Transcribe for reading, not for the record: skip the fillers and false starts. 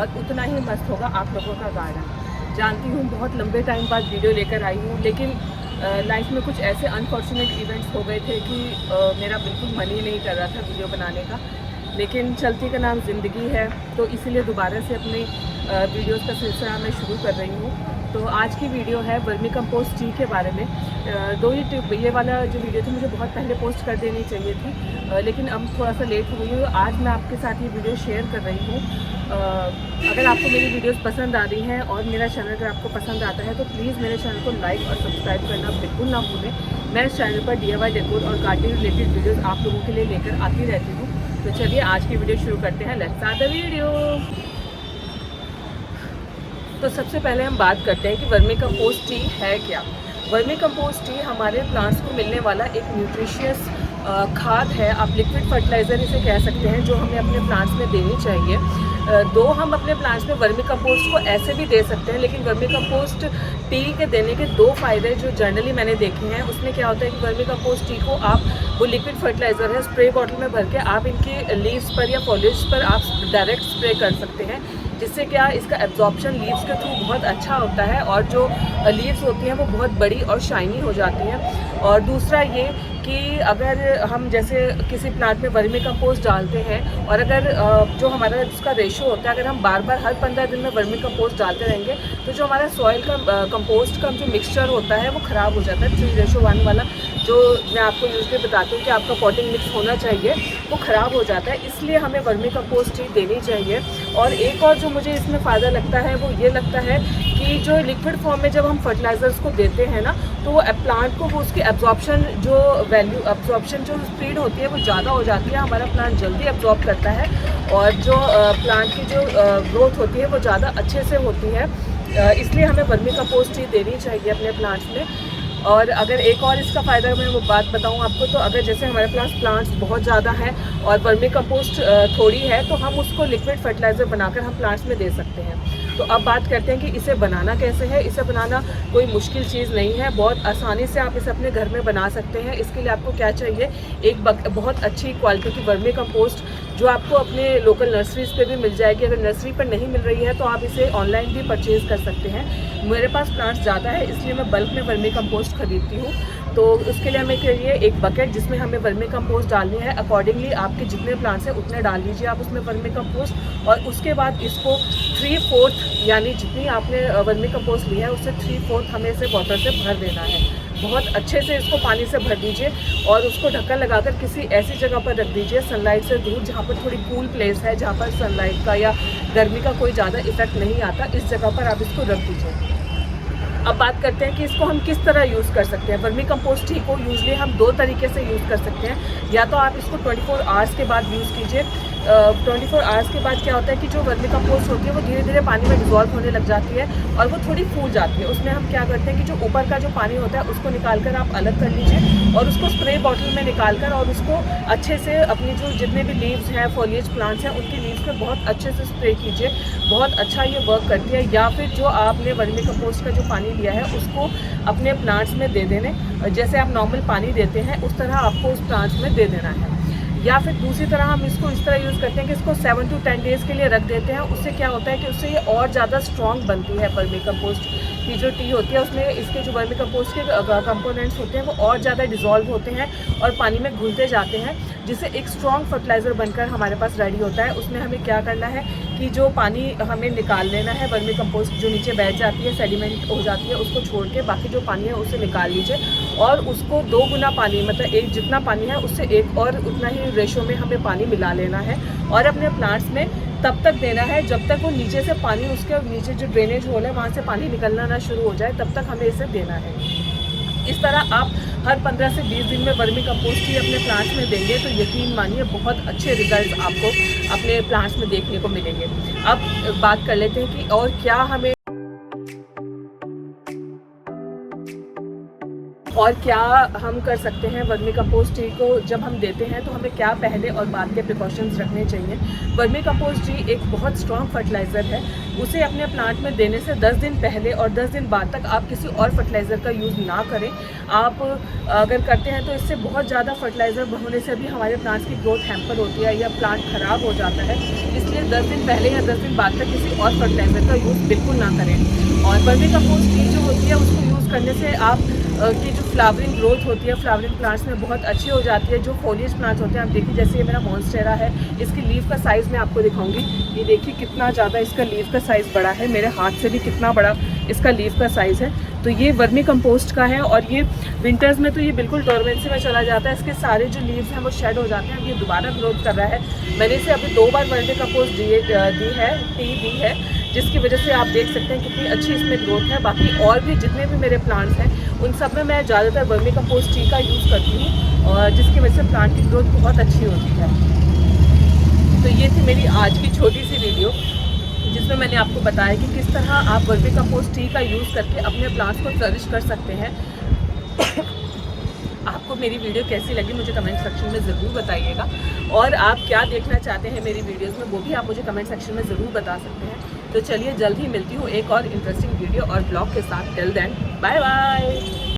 और उतना ही मस्त होगा आप लोगों का गार्डन। जानती हूँ बहुत लंबे टाइम बाद वीडियो लेकर आई हूँ, लेकिन लाइफ में कुछ ऐसे अनफॉर्चुनेट इवेंट्स हो गए थे कि मेरा बिल्कुल मन ही नहीं कर रहा था वीडियो बनाने का, लेकिन चलती का नाम ज़िंदगी है, तो इसीलिए दोबारा से अपनी वीडियोस का सिलसिला मैं शुरू कर रही हूँ। तो आज की वीडियो है वर्मी कंपोस्ट टी के बारे में। दो ही टिप, ये वाला जो वीडियो थी मुझे बहुत पहले पोस्ट कर देनी चाहिए थी, लेकिन अब थोड़ा सा लेट हो गई हूँ। आज मैं आपके साथ ये वीडियो शेयर कर रही हूँ। अगर आपको मेरी वीडियोस पसंद आ रही हैं और मेरा चैनल अगर आपको पसंद आता है तो प्लीज़ मेरे चैनल को लाइक और सब्सक्राइब करना बिल्कुल ना भूलें। मैं इस चैनल पर DIY डेकोर और गार्डनिंग रिलेटेड वीडियोस आप लोगों के लिए लेकर आती रहती हूँ। तो चलिए आज की वीडियो शुरू करते हैं। Let's start the video. तो सबसे पहले हम बात करते हैं कि वर्मी कंपोस्ट टी है क्या। वर्मी कंपोस्ट टी हमारे प्लांट्स को मिलने वाला एक न्यूट्रिशियस खाद है, आप लिक्विड फर्टिलाइज़र इसे कह सकते हैं, जो हमें अपने प्लांट्स में देनी चाहिए। हम अपने प्लांट्स में वर्मी कंपोस्ट को ऐसे भी दे सकते हैं, लेकिन वर्मी कंपोस्ट टी के देने के दो फ़ायदे जो जनरली मैंने देखे हैं, उसमें क्या होता है कि वर्मी कंपोस्ट टी को आप, वो लिक्विड फर्टिलाइज़र है, स्प्रे बॉटल में भर के आप इनके लीव्स पर या फॉलिएज पर आप डायरेक्ट स्प्रे कर सकते हैं, जिससे क्या इसका एब्जॉर्प्शन लीव्स के थ्रू बहुत अच्छा होता है और जो लीव्स होती हैं वो बहुत बड़ी और शाइनी हो जाती हैं। और दूसरा ये कि अगर हम जैसे किसी प्लांट में वर्मी कंपोस्ट डालते हैं और अगर जो हमारा उसका रेशो होता है, अगर हम बार बार हर 15 दिन में वर्मी कंपोस्ट डालते रहेंगे तो जो हमारा सॉइल का कंपोस्ट का जो मिक्सचर होता है वो ख़राब हो जाता है। 3:1 वाला जो मैं आपको यूजली बताती हूँ कि आपका पॉटिंग मिक्स होना चाहिए, वो ख़राब हो जाता है। इसलिए हमें वर्मी कंपोस्ट ही देनी चाहिए। और एक और जो मुझे इसमें फ़ायदा लगता है वो ये लगता है कि जो लिक्विड फॉर्म में जब हम फर्टिलाइज़र्स को देते हैं ना, तो वो प्लांट को वो उसकी एब्जॉर्प्शन जो स्पीड होती है वो ज़्यादा हो जाती है, हमारा प्लांट जल्दी एब्जॉर्ब करता है और जो प्लांट की जो ग्रोथ होती है वो ज़्यादा अच्छे से होती है। इसलिए हमें वर्मी कंपोस्ट ही देनी चाहिए अपने प्लांट्स में। और अगर एक और इसका फ़ायदा मैं वो बात बताऊं आपको, तो अगर जैसे हमारे पास प्लांट्स बहुत ज़्यादा हैं और वर्मी कंपोस्ट थोड़ी है, तो हम उसको लिक्विड फर्टिलाइज़र बनाकर हम प्लांट्स में दे सकते हैं। तो अब बात करते हैं कि इसे बनाना कैसे है। इसे बनाना कोई मुश्किल चीज़ नहीं है, बहुत आसानी से आप इसे अपने घर में बना सकते हैं। इसके लिए आपको क्या चाहिए, एक बहुत अच्छी क्वालिटी की वर्मी कंपोस्ट जो आपको अपने लोकल नर्सरीज़ पे भी मिल जाएगी। अगर नर्सरी पर नहीं मिल रही है तो आप इसे ऑनलाइन भी परचेज़ कर सकते हैं। मेरे पास प्लांट्स ज़्यादा है इसलिए मैं बल्क में वर्मी कंपोस्ट खरीदती हूँ। तो उसके लिए हमें चाहिए एक बकेट जिसमें हमें वर्मी कंपोस्ट डालनी है। अकॉर्डिंगली आपके जितने प्लांट्स हैं उतने डाल लीजिए आप उसमें वर्मी कंपोस्ट, और उसके बाद इसको 3/4 यानी जितनी आपने वर्मी कंपोस्ट ली है उससे 3/4 हमें इसे वाटर से भर देना है। बहुत अच्छे से इसको पानी से भर दीजिए और उसको ढक्कन लगाकर किसी ऐसी जगह पर रख दीजिए सनलाइट से दूर, जहाँ पर थोड़ी कूल प्लेस है, जहाँ पर सनलाइट का या गर्मी का कोई ज़्यादा इफेक्ट नहीं आता, इस जगह पर आप इसको रख दीजिए। अब बात करते हैं कि इसको हम किस तरह यूज़ कर सकते हैं। वर्मी कंपोस्ट टी को यूजली हम दो तरीके से यूज़ कर सकते हैं। या तो आप इसको 24 आवर्स के बाद यूज़ कीजिए। 24 आवर्स के बाद क्या होता है कि जो वर्मी कंपोस्ट होती है वो धीरे धीरे पानी में डिज़ोल्व होने लग जाती है और वो थोड़ी फूल जाती है। उसमें हम क्या करते हैं कि जो ऊपर का जो पानी होता है उसको निकाल कर आप अलग कर लीजिए और उसको स्प्रे बॉटल में निकाल कर और उसको अच्छे से अपनी जो जितने भी लीव्स हैं, फॉलिएज प्लांट्स हैं, उनकी लीव्स पे बहुत अच्छे से स्प्रे कीजिए। बहुत अच्छा ये वर्क करती है। या फिर जो आपने वर्मी कंपोस्ट का जो पानी लिया है उसको अपने प्लांट्स में दे देने, जैसे आप नॉर्मल पानी देते हैं उस तरह आपको उस प्लांट्स में दे देना है। या फिर दूसरी तरह हम इसको इस तरह यूज़ करते हैं कि इसको 7 to 10 डेज़ के लिए रख देते हैं। उससे क्या होता है कि उससे ये और ज़्यादा स्ट्रॉन्ग बनती है। वर्मी कंपोस्ट की जो टी होती है उसमें इसके जो वर्मी कंपोस्ट के कंपोनेंट्स होते हैं वो और ज़्यादा डिज़ोल्व होते हैं और पानी में घुलते जाते हैं, जिससे एक स्ट्रॉन्ग फर्टिलाइज़र बनकर हमारे पास रेडी होता है। उसमें हमें क्या करना है कि जो पानी हमें निकाल लेना है, वर्मी कंपोस्ट जो नीचे बैठ जाती है, सेडिमेंट हो जाती है, उसको छोड़ के बाकी जो पानी है उसे निकाल लीजिए और उसको 2 गुना पानी, मतलब एक जितना पानी है उससे एक और उतना ही रेशो में हमें पानी मिला लेना है और अपने प्लांट्स में तब तक देना है जब तक वो नीचे से पानी, उसके नीचे जो ड्रेनेज होल है वहाँ से पानी निकलना ना शुरू हो जाए, तब तक हमें इसे देना है। इस तरह आप हर 15 से 20 दिन में वर्मी कंपोस्ट ही अपने प्लांट्स में देंगे तो यकीन मानिए बहुत अच्छे रिजल्ट आपको अपने प्लांट्स में देखने को मिलेंगे। अब बात कर लेते हैं कि और क्या हमें और क्या हम कर सकते हैं वर्मी कंपोस्ट टी को जब हम देते हैं तो हमें क्या पहले और बाद के प्रिकॉशंस रखने चाहिए। वर्मी कंपोस्ट टी एक बहुत स्ट्रॉन्ग फर्टिलाइज़र है, उसे अपने प्लांट में देने से 10 दिन पहले और 10 दिन बाद तक आप किसी और फर्टिलाइज़र का यूज़ ना करें। आप अगर करते हैं तो इससे बहुत ज़्यादा फर्टिलाइज़र होने से भी हमारे प्लांट्स की ग्रोथ हैम्पर होती है या प्लांट ख़राब हो जाता है। इसलिए 10 दिन पहले या 10 दिन बाद तक किसी और फर्टिलाइज़र का यूज़ बिल्कुल ना करें। और वर्मी कंपोस्ट टी जो होती है उसको यूज़ करने से आप की जो फ्लावरिंग ग्रोथ होती है फ्लावरिंग प्लांट्स में बहुत अच्छी हो जाती है। जो फोलिएज प्लांट्स होते हैं, आप देखिए जैसे ये मेरा मॉन्स्टेरा है, इसकी लीफ का साइज़ मैं आपको दिखाऊंगी। ये देखिए कितना ज़्यादा इसका लीफ का साइज़ बड़ा है, मेरे हाथ से भी कितना बड़ा इसका लीफ का साइज़ है। तो ये वर्मी कंपोस्ट का है और ये विंटर्स में तो ये बिल्कुल डोरमेंसी में चला जाता है, इसके सारे जो लीव्स हैं वो शेड हो जाते हैं। ये दोबारा ग्रोथ कर रहा है। मैंने इसे अभी 2 बार वर्मी कंपोस्ट दी है, जिसकी वजह से आप देख सकते हैं कितनी अच्छी इसमें ग्रोथ है। बाकी और भी जितने भी मेरे प्लांट्स हैं उन सब में मैं ज़्यादातर वर्मी कंपोस्ट टी का यूज़ करती हूँ और जिसकी वजह से प्लांट की ग्रोथ बहुत अच्छी होती है। तो ये थी मेरी आज की छोटी सी वीडियो जिसमें मैंने आपको बताया कि किस तरह आप वर्मी कंपोस्ट टी का यूज़ करके अपने प्लांट्स को फ्लरिश कर सकते हैं। आपको मेरी वीडियो कैसी लगी मुझे कमेंट सेक्शन में ज़रूर बताइएगा, और आप क्या देखना चाहते हैं मेरी वीडियोस में वो भी आप मुझे कमेंट सेक्शन में ज़रूर बता सकते हैं। तो चलिए जल्द ही मिलती हूँ एक और इंटरेस्टिंग वीडियो और ब्लॉग के साथ। Till then bye bye.